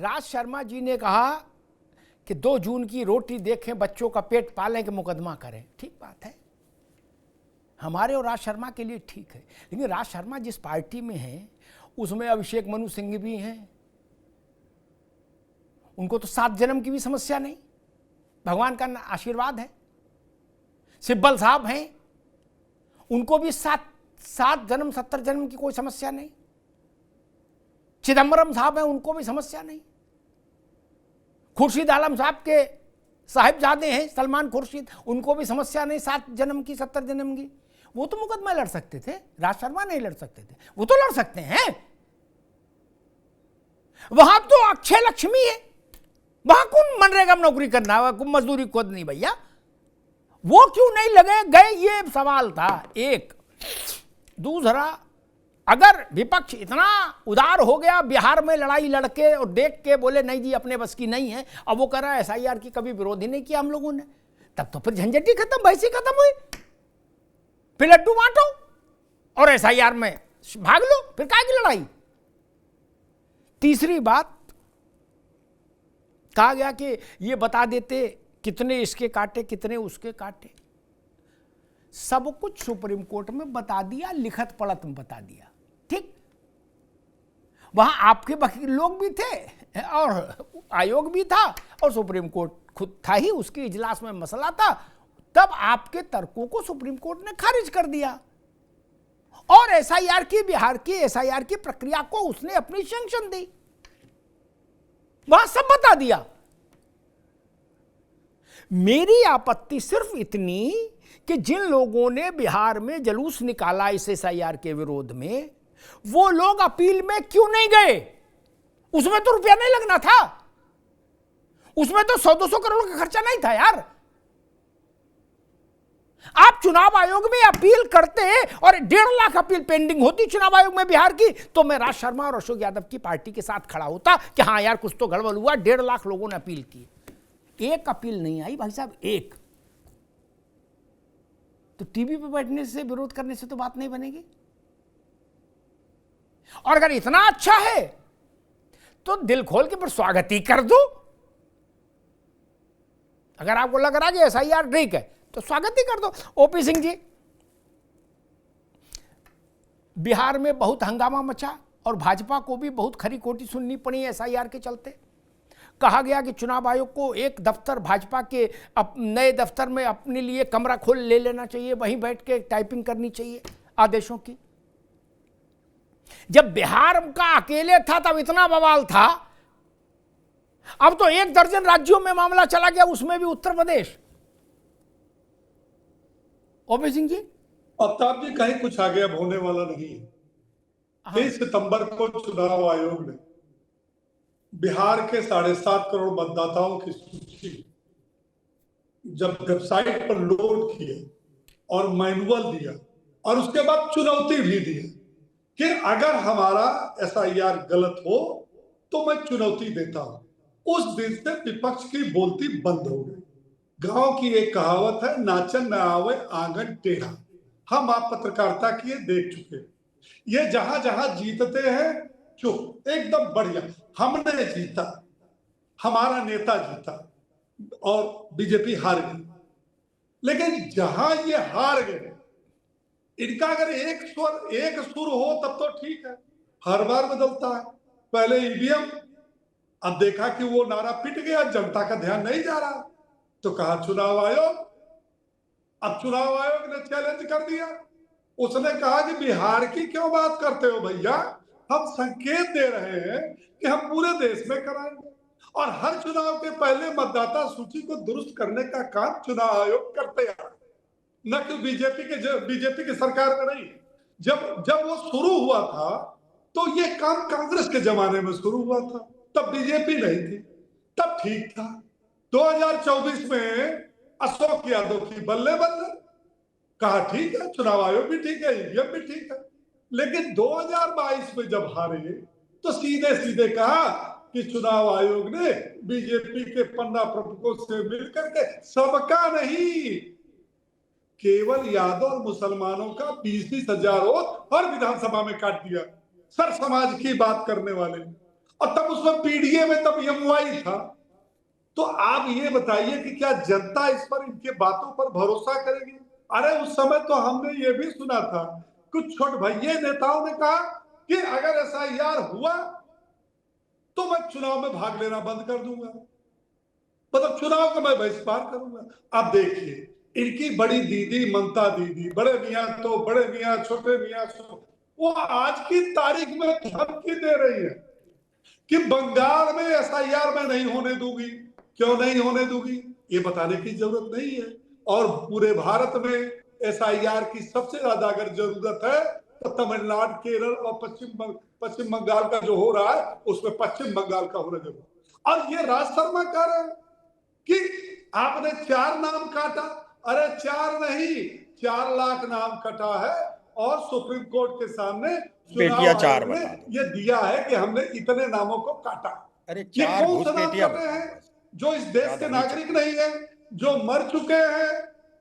राज शर्मा जी ने कहा कि 2 जून की रोटी देखें, बच्चों का पेट पालें कि मुकदमा करें। ठीक बात है, हमारे और राज शर्मा के लिए ठीक है, लेकिन राज शर्मा जिस पार्टी में हैं उसमें अभिषेक मनु सिंह भी हैं, उनको तो 7 जन्म की भी समस्या नहीं, भगवान का आशीर्वाद है। सिब्बल साहब हैं, उनको भी 7 जन्म 70 जन्म की कोई समस्या नहीं। चिदम्बरम साहब हैं, उनको भी समस्या नहीं। खुर्शीद आलम साहब के साहिबजादे हैं सलमान खुर्शीद, उनको भी समस्या नहीं 7 जन्म की 70 जन्म की। वो तो मुकदमा लड़ सकते थे, राज शर्मा नहीं लड़ सकते थे, वो तो लड़ सकते हैं। वहां तो अक्षय लक्ष्मी है, वहां कौन मनरेगा में नौकरी करना है, मजदूरी खुद नहीं भैया, वो क्यों नहीं लगे गए, ये सवाल था एक। दूसरा, अगर विपक्ष इतना उदार हो गया बिहार में लड़ाई लड़के और देख के बोले नहीं जी अपने बस की नहीं है, अब वो कह रहा है SIR की कभी विरोध ही नहीं किया हम लोगों ने, तब तो फिर झंझट ही खत्म, बहस ही खत्म हुई। फिर लड्डू बांटो और SIR में भाग लो, फिर काय की लड़ाई। तीसरी बात, कहा गया कि ये बता देते कितने इसके काटे कितने उसके काटे, सब कुछ सुप्रीम कोर्ट में बता दिया, लिखत पढ़त में बता दिया। ठीक, वहां आपके वकील लोग भी थे और आयोग भी था और सुप्रीम कोर्ट खुद था ही, उसके इजलास में मसला था, तब आपके तर्कों को सुप्रीम कोर्ट ने खारिज कर दिया और SIR की, बिहार की SIR की प्रक्रिया को उसने अपनी सैंक्शन दी, वहां सब बता दिया। मेरी आपत्ति सिर्फ इतनी कि जिन लोगों ने बिहार में जुलूस निकाला इस SIR के विरोध में, वो लोग अपील में क्यों नहीं गए? उसमें तो रुपया नहीं लगना था, उसमें तो 100-200 करोड़ का खर्चा नहीं था यार। आप चुनाव आयोग में अपील करते और 1.5 लाख अपील पेंडिंग होती चुनाव आयोग में बिहार की, तो मैं राज शर्मा और अशोक यादव की पार्टी के साथ खड़ा होता कि हाँ यार कुछ तो गड़बड़ हुआ, 1.5 लाख लोगों ने अपील की। एक अपील नहीं आई भाई साहब, एक। तो टीवी पे बैठने से, विरोध करने से तो बात नहीं बनेगी। और अगर इतना अच्छा है तो दिल खोल के फिर स्वागत ही कर दो। अगर आपको लग रहा है कि SIR ठीक है तो स्वागत ही कर दो। OP सिंह जी, बिहार में बहुत हंगामा मचा और भाजपा को भी बहुत खरी खोटी सुननी पड़ी SIR के चलते। कहा गया कि चुनाव आयोग को एक दफ्तर भाजपा के नए दफ्तर में अपने लिए कमरा खोल ले लेना चाहिए, वहीं बैठ के टाइपिंग करनी चाहिए आदेशों की। जब बिहार का अकेले था तब इतना बवाल था, अब तो 1 दर्जन राज्यों में मामला चला गया, उसमें भी उत्तर प्रदेश। OP सिंह जी, आफ्ताब जी, कहीं कुछ आगे अब होने वाला नहीं है। 23 सितंबर को चुनाव आयोग ने बिहार के 7.5 करोड़ मतदाताओं की सूची जब वेबसाइट पर लोड किए और मैनुअल दिया और उसके बाद चुनौती भी दी कि अगर हमारा SIR गलत हो तो मैं चुनौती देता हूं, उस दिन से विपक्ष की बोलती बंद हो गई। गांव की एक कहावत है, नाचन न आवे आंगन टेढ़ा। हम आप पत्रकारिता किए देख चुके, ये जहां जहां जीतते हैं चुप, एकदम बढ़िया, हमने जीता, हमारा नेता जीता और बीजेपी हार गई। लेकिन जहां ये हार गए, इनका अगर एक सुर हो तब तो ठीक है, हर बार बदलता है। पहले EVM, अब देखा कि वो नारा पिट गया, जनता का ध्यान नहीं जा रहा, तो कहा चुनाव आयोग। अब चुनाव आयोग ने चैलेंज कर दिया, उसने कहा कि बिहार की क्यों बात करते हो भैया, हम संकेत दे रहे हैं कि हम पूरे देश में कराएंगे और हर चुनाव के पहले मतदाता सूची को दुरुस्त करने का काम चुनाव आयोग करते हैं, न कि बीजेपी की सरकार में नहीं। जब वो शुरू हुआ था तो ये काम कांग्रेस के जमाने में शुरू हुआ था, तब बीजेपी नहीं थी, तब ठीक था। 2024 में अशोक यादव की बल्ले बल्ले, कहा ठीक है चुनाव आयोग भी ठीक है, EVM भी ठीक है। लेकिन 2022 में जब हारे तो सीधे सीधे कहा कि चुनाव आयोग ने बीजेपी के 15 प्रमुखों से मिलकर के सबका नहीं, केवल यादव और मुसलमानों का 20-20 हजार वोट हर विधानसभा में काट दिया, सर समाज की बात करने वाले। और तब उसमें पीडीए में तब एमवाई था। तो आप ये बताइए कि क्या जनता इस पर, इनके बातों पर भरोसा करेगी? अरे उस समय तो हमने ये भी सुना था, कुछ छोट भैये नेताओं ने कहा कि अगर एसआईआर हुआ तो मैं चुनाव में भाग लेना बंद कर दूंगा, मतलब चुनाव का मैं बहिष्कार करूंगा। अब देखिए इनकी बड़ी दीदी ममता दीदी, बड़े मियाँ तो बड़े मियाँ, छोटे मियाँ वो आज की तारीख में धमकी दे रही है कि बंगाल में एसआईआर मैं नहीं होने दूंगी। क्यों नहीं होने दूंगी ये बताने की जरूरत नहीं है। और पूरे भारत में एसआईआर की सबसे ज्यादा अगर जरूरत है तो तमिलनाडु, केरल और पश्चिम बंगाल का जो हो रहा है उसमें पश्चिम बंगाल का होना जरूरी। और ये राज शर्मा कह रहे हैं कि आपने 4 नाम काटा। अरे 4 नहीं, 4 लाख नाम कटा है और सुप्रीम कोर्ट के सामने चुनाव बेटियां 4 आयोग ने बता दो। ये दिया है कि हमने इतने नामों को काटा। अरे ये 4 कौन घूस सा नाम बेटियां कटे बताओ हैं बस। जो इस देश ज्यादा के नहीं नागरिक चाहिए। नहीं है, जो मर चुके हैं,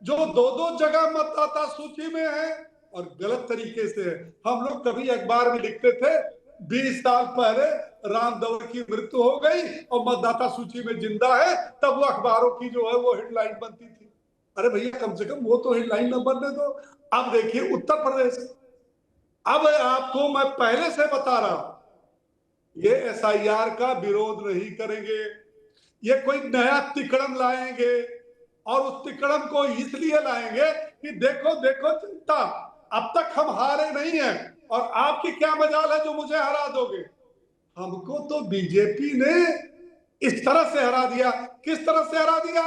जो 2-2 जगह मतदाता सूची में है और गलत तरीके से है। हम लोग कभी अखबार में लिखते थे 20 साल पहले राम दौर की मृत्यु हो गई और मतदाता सूची में जिंदा है, तब वो अखबारों की जो है वो हेडलाइन बनती थी। अरे भैया कम से कम वो तो हेडलाइन न बनने दो। अब देखिए उत्तर प्रदेश, अब आपको मैं पहले से बता रहा हूं ये एसआईआर का विरोध नहीं करेंगे, ये कोई नया तिकड़म लाएंगे और उस तिकड़म को इसलिए लाएंगे कि देखो देखो जनता, अब तक हम हारे नहीं हैं और आपकी क्या मजाल है जो मुझे हरा दोगे। हमको तो बीजेपी ने इस तरह से हरा दिया। किस तरह से हरा दिया?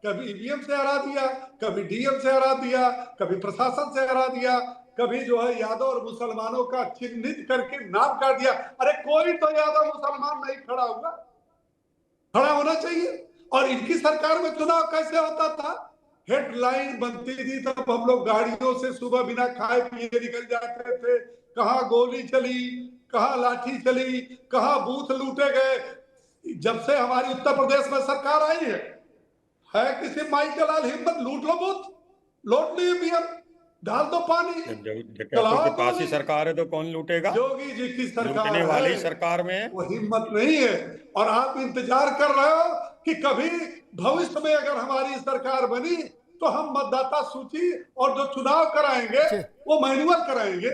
कभी ईवीएम से हरा दिया, कभी डीएम से हरा दिया, कभी प्रशासन से हरा दिया, कभी जो है यादव और मुसलमानों का चिन्हित करके नाम काट दिया। अरे कोई तो यादव मुसलमान नहीं खड़ा हुआ, खड़ा होना चाहिए। और इनकी सरकार में चुनाव कैसे होता था? हेडलाइन बनती थी तब हम लोग गाड़ियों से सुबह बिना खाए पिए निकल जाते थे। कहां गोली चली, कहां लाठी चली, कहां बूथ लूटे गए। जब से हमारी उत्तर प्रदेश में सरकार आई है किसी माई के लाल हिम्मत, लूट लो बूथ, लौट लो ईवीएम, डाल दो पानी, जब जगह चलाओ के पास ही गोली। सरकार है तो कौन लूटेगा? योगी जी की सरकार लूटने वाले ही है, सरकार में है। वो हिम्मत नहीं है। और आप इंतजार कर रहे हो कि कभी भविष्य में अगर हमारी सरकार बनी तो हम मतदाता सूची और जो चुनाव कराएंगे वो मैनुअल कराएंगे,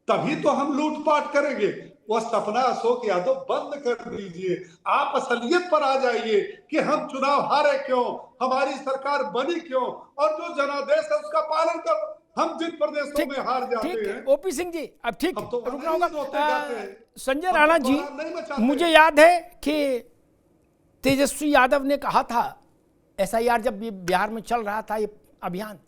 तभी तो हम लूटपाट करेंगे। वह सपना अशोक यादव बंद कर दीजिए, आप असलियत पर आ जाइए कि हम चुनाव हारे क्यों, हमारी सरकार बनी क्यों, और जो जनादेश है उसका पालन करो। हम जिन प्रदेशों में हार जाते हैं, ओपी सिंह जी अब ठीक हम तो रुकना वहां होगा। नहीं रोते जाते हैं, संजय हम राणा तो जी, बवाल नहीं मचाते। मुझे याद है कि तेजस्वी यादव ने कहा था एसआईआर जब ये बिहार में चल रहा था ये अभियान,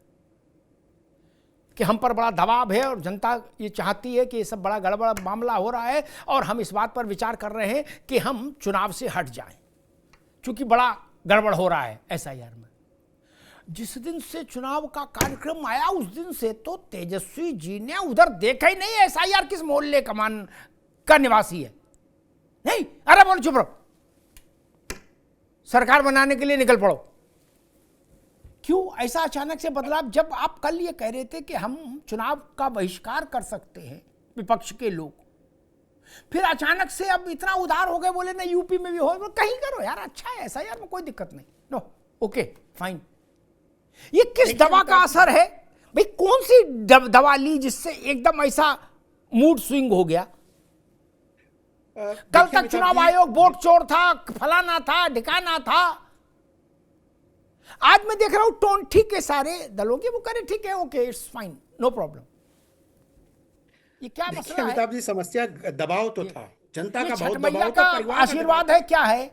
कि हम पर बड़ा दबाव है और जनता ये चाहती है कि ये सब बड़ा गड़बड़ मामला हो रहा है और हम इस बात पर विचार कर रहे हैं कि हम चुनाव से हट जाएं क्योंकि बड़ा गड़बड़ हो रहा है एसआईआर में। जिस दिन से चुनाव का कार्यक्रम आया उस दिन से तो तेजस्वी जी ने उधर देखा ही नहीं एसआईआर किस मोहल्ले कमान का निवासी है। नहीं, अरे बोलो चुप रहो, सरकार बनाने के लिए निकल पड़ो। क्यों ऐसा अचानक से बदलाव, जब आप कल ये कह रहे थे कि हम चुनाव का बहिष्कार कर सकते हैं विपक्ष के लोग, फिर अचानक से अब इतना उदार हो गए, बोले ना यूपी में भी हो, कहीं करो यार, अच्छा है ऐसा यार में कोई दिक्कत नहीं, नो ओके फाइन। ये किस दवा का असर है भाई? कौन सी दवा ली जिससे एकदम ऐसा मूड स्विंग हो गया? कल तक चुनाव आयोग वोट चोर था, फलाना था, ढिकाना था, आज मैं देख रहा हूं टोन ठीक है सारे दलों के, वो कह रहे ठीक है okay it's fine no problem. ये क्या मसला है? अमिताभ जी, समस्या दबाव तो था, जनता का बहुत मैया दबाव का था, परिवार का आशीर्वाद है, क्या है?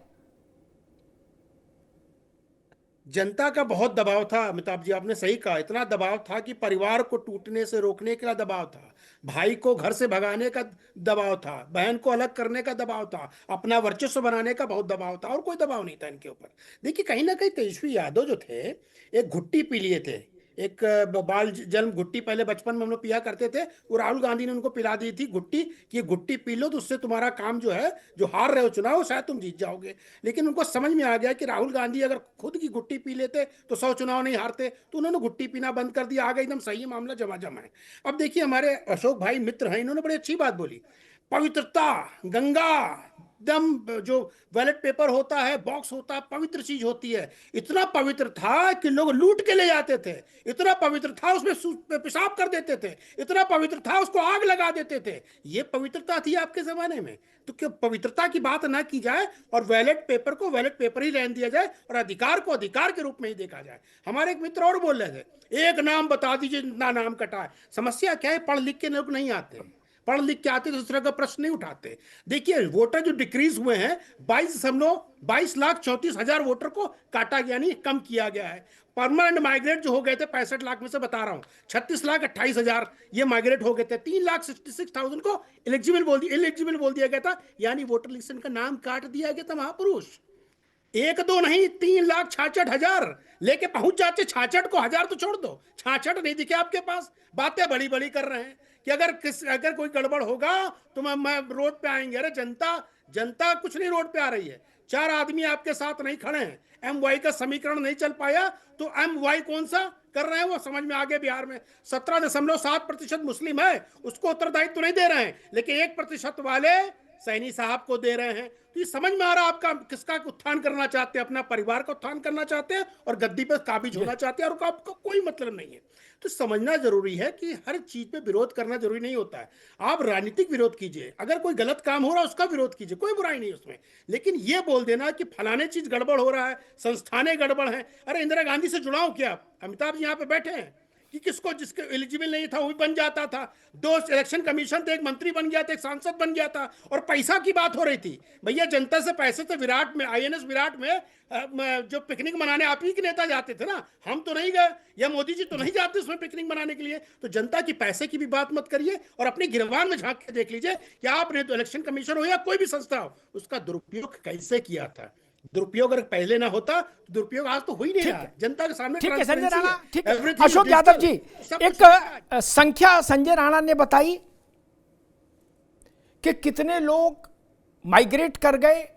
जनता का बहुत दबाव था। अमिताभ जी आपने सही कहा, इतना दबाव था कि परिवार को टूटने से रोकने का दबाव था, भाई को घर से भगाने का दबाव था, बहन को अलग करने का दबाव था, अपना वर्चस्व बनाने का बहुत दबाव था, और कोई दबाव नहीं था इनके ऊपर। देखिए कहीं ना कहीं तेजस्वी यादव जो थे एक घुट्टी पी लिए थे, एक बाल जन्म घुट्टी पहले बचपन में हम लोग पिया करते थे, वो राहुल गांधी ने उनको पिला दी थी घुट्टी कि ये घुट्टी पी लो तो उससे तुम्हारा काम जो है, जो हार रहे हो चुनाव शायद तुम जीत जाओगे। लेकिन उनको समझ में आ गया कि राहुल गांधी अगर खुद की घुट्टी पी लेते तो 100 चुनाव नहीं हारते, तो उन्होंने घुट्टी पीना बंद कर दिया। आगे एकदम सही मामला जमा है। अब देखिए हमारे अशोक भाई मित्र हैं, इन्होंने बड़ी अच्छी बात बोली, पवित्रता, गंगा, एकदम जो बैलेट पेपर होता है, बॉक्स होता है, पवित्र चीज होती है। इतना पवित्र था कि लोग लूट के ले जाते थे, इतना पवित्र था उसमें पेशाब कर देते थे, इतना पवित्र था उसको आग लगा देते थे। ये पवित्रता थी आपके जमाने में। तो क्यों पवित्रता की बात ना की जाए और बैलेट पेपर को बैलेट पेपर ही रहने दिया जाए और अधिकार को अधिकार के रूप में ही देखा जाए। हमारे एक मित्र और बोल रहे थे, एक नाम बता दीजिए जितना नाम कटा है। समस्या क्या है, पढ़ लिख के लोग नहीं आते, पढ़ लिख के आते तो इस तरह का प्रश्न नहीं उठाते। देखिए वोटर जो डिक्रीज हुए हैं 22,34,000 वोटर को काटा गया, नहीं कम किया गया है। परमानेंट माइग्रेट जो हो गए थे 65 लाख में से बता रहा हूं 36,28,000 ये माइग्रेट हो गए थे। 3,66,000 को इलिजिबल बोल दिया गया था, यानी वोटर लिस्ट का नाम काट दिया गया था। महापुरुष एक दो नहीं 3,66,000 लेके पहुंच जाते। 66 को 1000 तो छोड़ दो, 66 नहीं दिखे आपके पास। बातें बड़ी बड़ी कर रहे हैं कि अगर कोई गड़बड़ होगा तो मैं रोड पे आएंगे। अरे जनता कुछ नहीं रोड पे आ रही है। 4 आदमी आपके साथ नहीं खड़े हैं, MY का समीकरण नहीं चल पाया तो MY कौन सा कर रहे हैं वो समझ में आ गया। बिहार में 17.7% मुस्लिम है, उसको उत्तरदायित्व तो नहीं दे रहे हैं, लेकिन 1% वाले सैनी साहब को दे रहे हैं। तो ये समझ में आ रहा आपका किसका उत्थान करना चाहते हैं, अपना परिवार का उत्थान करना चाहते हैं और गद्दी पर काबिज होना चाहते हैं, और आपका कोई मतलब नहीं है। तो समझना जरूरी है कि हर चीज पे विरोध करना जरूरी नहीं होता है। आप राजनीतिक विरोध कीजिए, अगर कोई गलत काम हो रहा है उसका विरोध कीजिए, कोई बुराई नहीं उसमें। लेकिन ये बोल देना कि फलाने चीज गड़बड़ हो रहा है, संस्थानें गड़बड़ हैं। अरे इंदिरा गांधी से जुड़ाओ क्या? अमिताभ जी यहाँ पे बैठे हैं कि किसको जिसके एलिजिबल नहीं था वो भी बन जाता था। 2 इलेक्शन कमीशन थे, एक मंत्री बन गया था, एक सांसद बन गया था, और पैसा की बात हो रही थी। भैया जनता से पैसे तो विराट में, INS विराट में जो पिकनिक मनाने आप ही के नेता जाते थे ना, हम तो नहीं गए, या मोदी जी तो नहीं जाते उसमें पिकनिक मनाने के लिए। तो जनता की पैसे की भी बात मत करिए और अपने गिरबान में झांक के देख लीजिए कि आपने तो इलेक्शन कमीशन हो या कोई भी संस्था हो उसका दुरुपयोग कैसे किया था। दुरुपयोग अगर पहले ना होता तो दुरुपयोग आज तो हो ही नहीं रहा। जनता के सामने ठीक है संजय transparency राणा, है। ठीक है। Everything अशोक digital, यादव जी, सब एक कुछ संख्या संजय राणा ने बताई कि कितने लोग माइग्रेट कर गए,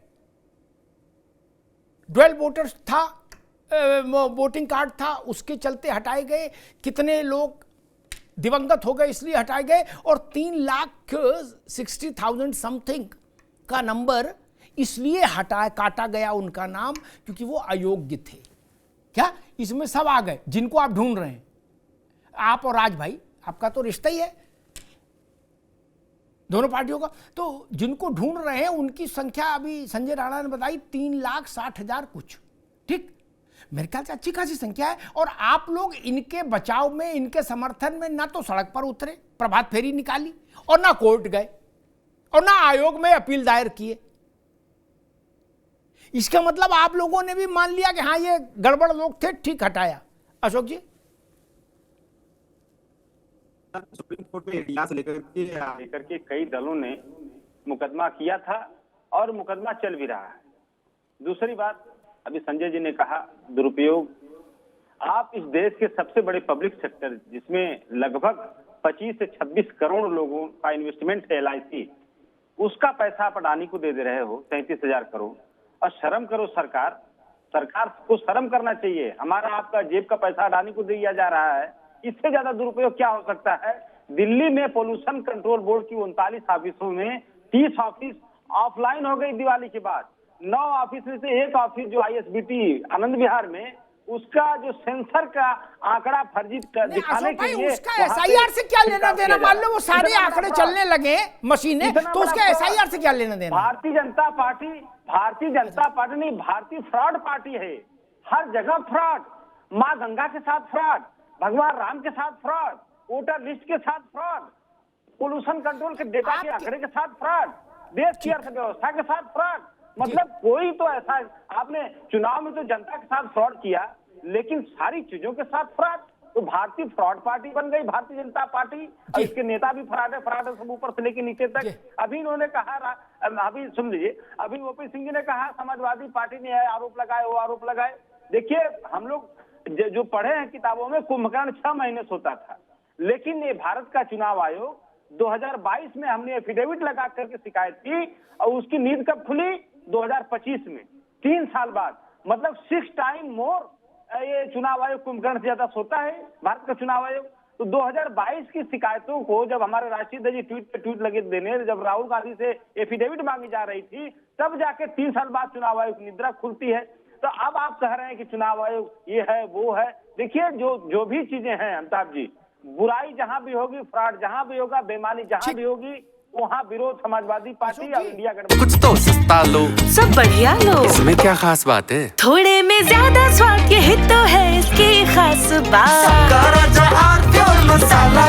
ड्वेल वोटर्स था, वोटिंग कार्ड था उसके चलते हटाए गए, कितने लोग दिवंगत हो गए इसलिए हटाए गए, और 3,60,000 समथिंग का नंबर इसलिए काटा गया उनका नाम क्योंकि वो अयोग्य थे। क्या इसमें सब आ गए जिनको आप ढूंढ रहे हैं? आप और राज भाई, आपका तो रिश्ता ही है दोनों पार्टियों का, तो जिनको ढूंढ रहे हैं उनकी संख्या अभी संजय राणा ने बताई 3,60,000 कुछ। ठीक, मेरे ख्याल से अच्छी खासी संख्या है। और आप लोग इनके बचाव में, इनके समर्थन में ना तो सड़क पर उतरे, प्रभात फेरी निकाली, और ना कोर्ट गए, और ना आयोग में अपील दायर किए। इसका मतलब आप लोगों ने भी मान लिया कि हाँ ये गड़बड़ लोग थे, ठीक, हटाया। अशोक जी, सुप्रीम कोर्ट में इतिहास लेकर के कई दलों ने मुकदमा किया था और मुकदमा चल भी रहा है। दूसरी बात, अभी संजय जी ने कहा दुरुपयोग। आप इस देश के सबसे बड़े पब्लिक सेक्टर जिसमें लगभग 25 से 26 करोड़ लोगों का इन्वेस्टमेंट है LIC, उसका पैसा आप अडानी को दे रहे हो 33,000 करोड़। और शर्म करो सरकार को शर्म करना चाहिए। हमारा आपका जेब का पैसा अडानी को दिया जा रहा है, इससे ज्यादा दुरुपयोग क्या हो सकता है? दिल्ली में पोल्यूशन कंट्रोल बोर्ड की 39 ऑफिसों में 30 ऑफिस ऑफलाइन हो गई दिवाली के बाद। 9 ऑफिस में से एक ऑफिस जो ISBT आनंद विहार में, उसका जो सेंसर का आंकड़ा फर्जी दिखाने के लिए उसका SIR से क्या लेना देना? मान लो वो सारे आंकड़े चलने लगे मशीनें, तो उसका SIR से क्या लेना देना? भारतीय जनता पार्टी नहीं, भारतीय फ्रॉड पार्टी है। हर जगह फ्रॉड, माँ गंगा के साथ फ्रॉड, भगवान राम के साथ फ्रॉड, वोटर लिस्ट के साथ फ्रॉड, पोल्यूशन कंट्रोल के डेटा के आंकड़े के साथ फ्रॉड, देश की अर्थव्यवस्था के साथ फ्रॉड। मतलब कोई तो ऐसा, आपने चुनाव में तो जनता के साथ फ्रॉड किया, लेकिन सारी चीजों के साथ फ्रॉड। तो भारतीय फ्रॉड पार्टी बन गई भारतीय जनता पार्टी, और इसके नेता भी फ्रॉड है सब ऊपर से लेकर नीचे तक। अभी इन्होंने कहा, अभी सुन लीजिए, अभी OP सिंह जी ने कहा समाजवादी पार्टी ने आरोप लगाए, वो आरोप लगाए। देखिए, हम लोग जो पढ़े हैं किताबों में, कुंभकर्ण 6 महीने सोता था, लेकिन ये भारत का चुनाव आयोग 2022 में हमने एफिडेविट लगा करके शिकायत की, और उसकी नींद कब खुली? 2025 में, 3 साल बाद। मतलब 6 टाइम मोर ये चुनाव आयोग कुंभकर्ण से ज्यादा सोता है भारत का चुनाव आयोग। तो 2022 की शिकायतों को जब हमारे राष्ट्रीय अध्यक्ष जी ट्वीट पे ट्वीट लगे देने, जब राहुल गांधी से एफिडेविट मांगी जा रही थी, तब जाके 3 साल बाद चुनाव आयोग की निद्रा खुलती है। तो अब आप कह रहे हैं कि चुनाव आयोग ये है वो है। देखिए जो भी चीजें हैं अमिताभ जी, बुराई जहां भी होगी, फ्रॉड जहां भी होगा, बेईमानी जहां भी होगी, वहां विरोध समाजवादी पार्टी और इंडिया गठबंधन। कुछ तो सस्ता लो, सब बढ़िया लो, इसमें क्या खास बात है? थोड़े में ज्यादा स्वाद, यही तो है इसकी खास बात। मसाला